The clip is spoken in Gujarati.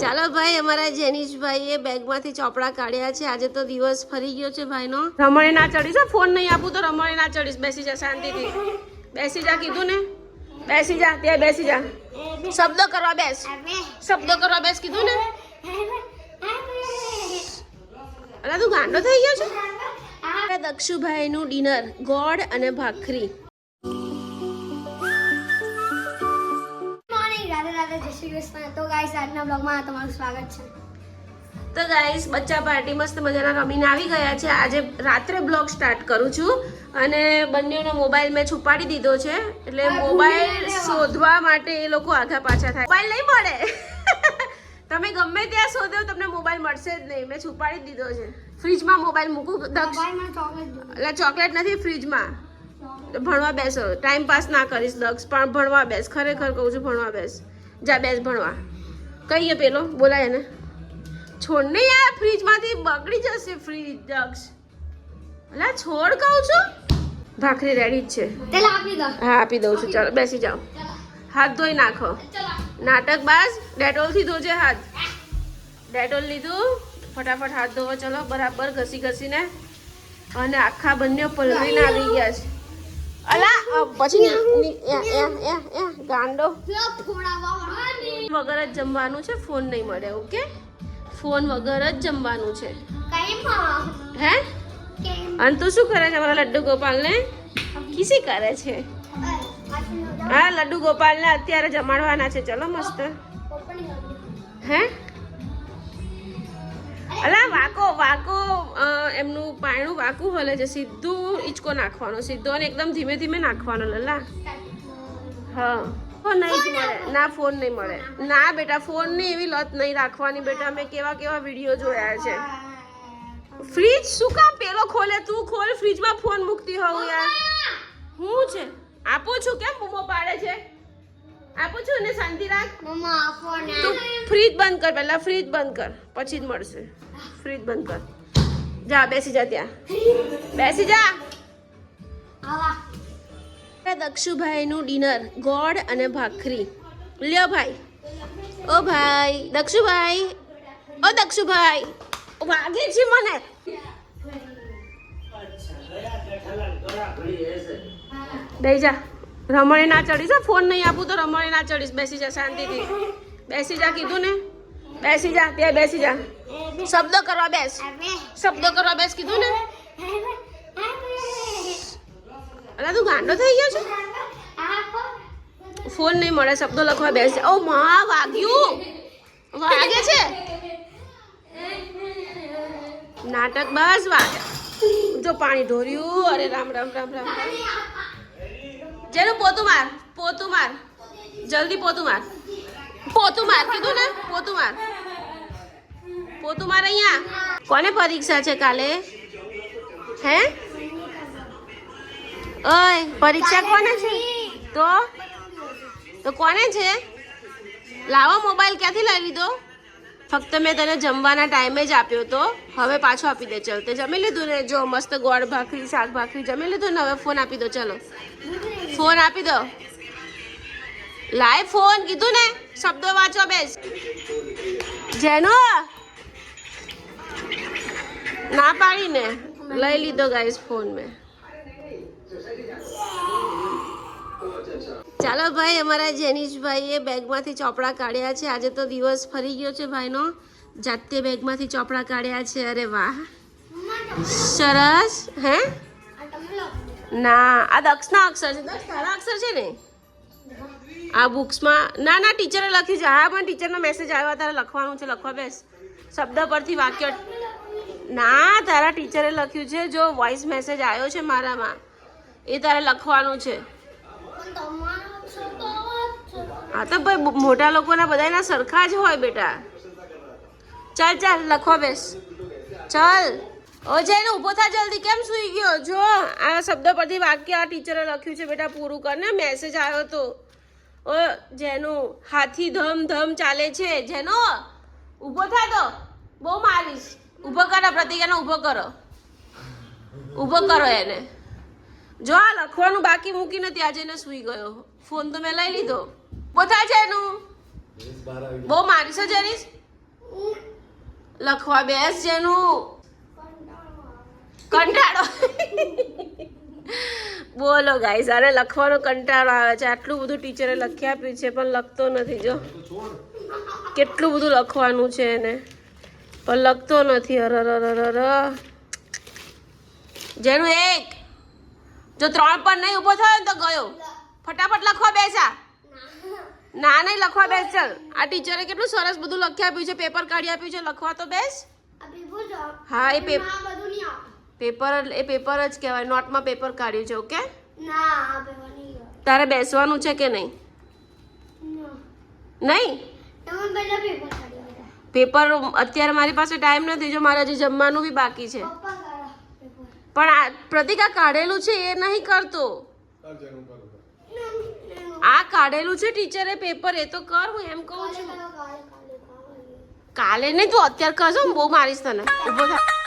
ચાલો ભાઈ, અમારા જેનીશભાઈએ બેગમાંથી ચોપડા કાઢ્યા છે. આજે તો દિવસ ફરી ગયો છે ભાઈનો. રમણે ના ચડીશ, ફોન નહીં આપું તો રમણે ના ચડીશ. બેસી જા શાંતિથી, બેસી જા કીધું ને. બેસી જા, ત્યાં બેસી જા. શબ્દ કરવા બેસ, શબ્દ કરવા બેસ કીધું ને. અલા તું ગાંડો થઈ ગયો છે. દક્ષુભાઈનું ડિનર, ગોળ અને ભાખરી. તો ગાઈસ આજના બ્લોગમાં તમારું સ્વાગત છે. તો ગાઈસ બચ્ચા પાર્ટી મસ્ત મજાના રમીને આવી ગયા છે. આજે રાત્રે બ્લોગ સ્ટાર્ટ કરું છું અને બંનેનો મોબાઈલ મેં છુપાડી દીધો છે. એટલે મોબાઈલ શોધવા માટે એ લોકો આગા પાછા થાય. મોબાઈલ નહીં મળે. તમે ગમે ત્યાં શોધો તમને મોબાઈલ મળશે જ નહીં. મેં છુપાડી દીધો છે. ફ્રીજમાં મોબાઈલ મૂકું. એટલે ચોકલેટ નથી ફ્રીજમાં. ભણવા બેસો, ટાઈમ પાસ ના કરીશ દક્ષ, પણ ભણવા બેસ. ખરેખર કહું છું, ભણવા બેસ. જા બેસ ભણવા. કહીએ પેલો બોલાય ને, છોડ ને યાર, ફ્રીજમાંથી બગડી જશે ફ્રીજ. દક્ષ અલા છોડ કહું છું. ભાખરી રેડી જ છે. તેલ આપી દો. હા આપી દઉં છું. ચાલો બેસી જાઓ. હાથ ધોઈ નાખો. નાટક બાજ, ડેટોલથી ધોજે હાથ. ડેટોલ લીધું, ફટાફટ હાથ ધોવો. ચલો બરાબર ઘસી ઘસીને. અને આખા બંને પલળીને આવી ગયા છે. અલા પછી ગાંડો વગર જ જમવાનું છે. ફોન નહીં મળે. ઓકે, ફોન વગર જ જમવાનું છે. હે અને તું શું કરે છે? અમારા લડ્ડુ ગોપાલને કિસી કરે છે. હા, લડ્ડુ ગોપાલને અત્યારે જમાડવાના છે. ચલો મસ્ત. હે અલા વાકો વાકો એમનું પાયણું વાકું હલે છે. સીધું ઈચકો નાખવાનો, સીધો, અને એકદમ ધીમે ધીમે નાખવાનો. લલા હા, ફોન નહીં જ મળે. ના ફોન નહીં મળે. ના બેટા, ફોનની એવી લત નહીં રાખવાની બેટા. મેં કેવા કેવા વિડીયો જોયા છે. ફ્રીજ શું કામ પેલો ખોલે? તું ખોલ. ફ્રીજમાં ફોન મૂકતી હોવ યાર. હું છે આપું છું, કેમ બૂમો પાડે છે? આપું છું ને, શાંતિ રાખ. મમ્મા આપો ને. તું ફ્રીજ બંધ કર પહેલા. ફ્રીજ બંધ કર, પછી જ મળશે. ફ્રીજ બંધ કર. જા બેસી જા, ત્યાં બેસી જા. આવા દક્ષુભાઈનું ડિનર, ગોળ અને ભાખરી. લ્યો ભાઈ. ઓ ભાઈ દક્ષુભાઈ, ઓ દક્ષુભાઈ, વાગે છે મને. બેસી જા. રમણે ના ચડીશ, ફોન નહીં આપું તો રમણે ના ચડીશ. બેસી જા શાંતિથી, બેસી જા કીધું ને. બેસી જા, ત્યાં બેસી જા. શબ્દ કરવા બેસ, શબ્દ કરવા બેસ કીધું ને. અલા તું ગાંડો થઈ ગયો છે. ફોન નહીં મળે, શબ્દો લખવા બેસ. ઓ માં વાગ્યું, વાગે છે. નાટક બસ વાગે. જો પાણી ઢોર્યું. અરે રામ રામ રામ રામ. જેનું પોતું માર, પોતું માર, જલ્દી પોતું માર. પોતું માર કીધું ને, પોતું માર, પોતું માર. અહીંયા કોને પરીક્ષા છે કાલે? હે ઓય, પરીક્ષા કોને છે? તો કોને છે? લાવો મોબાઈલ. ક્યાંથી લઈ લીધો? ફક્ત મેં તને જમવાના ટાઈમે જ આપ્યો તો. હવે પાછો આપી દે. ચલ, તે જમી લીધું ને? જો મસ્ત ગોળ ભાખરી, શાક ભાખરી જમી લીધું ને. હવે ફોન આપી દો. ચલો ફોન આપી દો. લાય ફોન કીધું ને. શબ્દો વાંચો બેસ. જેનો ના પાડીને લઈ લીધો ગાઈસ ફોન મેં. ચાલો ભાઈ, અમારા જેનીશભાઈએ બેગમાંથી ચોપડા કાઢ્યા છે. આજે તો દિવસ ફરી ગયો છે ભાઈનો. જાતે બેગમાંથી ચોપડા કાઢ્યા છે. અરે વાહ, સરસ. હે ના, આ દક્ષના અક્ષર છે. દક્ષ તારા અક્ષર છે ને આ બુક્સમાં? ના ના, ટીચરે લખ્યું છે. હા, પણ ટીચરનો મેસેજ આવ્યો, તારે લખવાનું છે. લખવા બેસ. શબ્દ પરથી વાક્ય. ના, તારા ટીચરે લખ્યું છે. જો વોઇસ મેસેજ આવ્યો છે મારામાં, એ તારે લખવાનું છે. હા તો ભાઈ, મોટા લોકોના બધાના સરખા જ હોય બેટા. ચાલ ચાલ લખવા બેસ. ચાલ. ઓ જઈને ઊભો થા જલ્દી. કેમ સૂઈ ગયો? જો આ શબ્દ પરથી વાક્ય આ ટીચરે લખ્યું છે બેટા, પૂરું કર ને. મેસેજ આવ્યો તો. ઓ જેનું હાથી ધમ ધમ ચાલે છે. જેનો ઊભો થા તો બહુ મારીશ. ઊભો કરો પ્રતિકાને, ઊભો કરો, ઊભો કરો એને. જો આ લખવાનું બાકી મૂકીને ત્યાં જઈને સૂઈ ગયો. ફોન તો મેં લઈ લીધો. પોતા છે એનું બહુ મારીશ જ. લખવા બેસ જેનું કંટાળો બોલો ગાઈસ આને લખવાનો કંટાળો આવે છે. આટલું બધું ટીચરે લખી આપ્યું છે પણ લખતો નથી. જો કેટલું બધું લખવાનું છે એને પણ લખતો નથી. અરર જેનું એક જો 3 પર નહીં ઊભો થયો ને તો ગયો. ફટાફટ લખવા બેસા. ના નહીં લખવા બેસ. ચાલ આ ટીચરે કેટલું સરસ બધું લખી આપ્યું છે. પેપર કાઢી આપ્યું છે. લખવા તો બેસ. હા એ પેપર એ પેપર જ કહેવાય. નોટમાં પેપર કાઢ્યું છે. ઓકે તારે બેસવાનું છે કે નહીં? નહીં પેપર અત્યારે મારી પાસે ટાઈમ નથી. જો મારે હજી જમવાનું બી બાકી છે. પણ આ પ્રતિકા કાઢેલું છે એ નહીં કરતો. આ કાઢેલું છે ટીચરે પેપર એ તો કર. હું એમ કહું છું કાલે નહીં તું અત્યારે કરજો. હું બહુ મારીશ તને. ઊભો થા.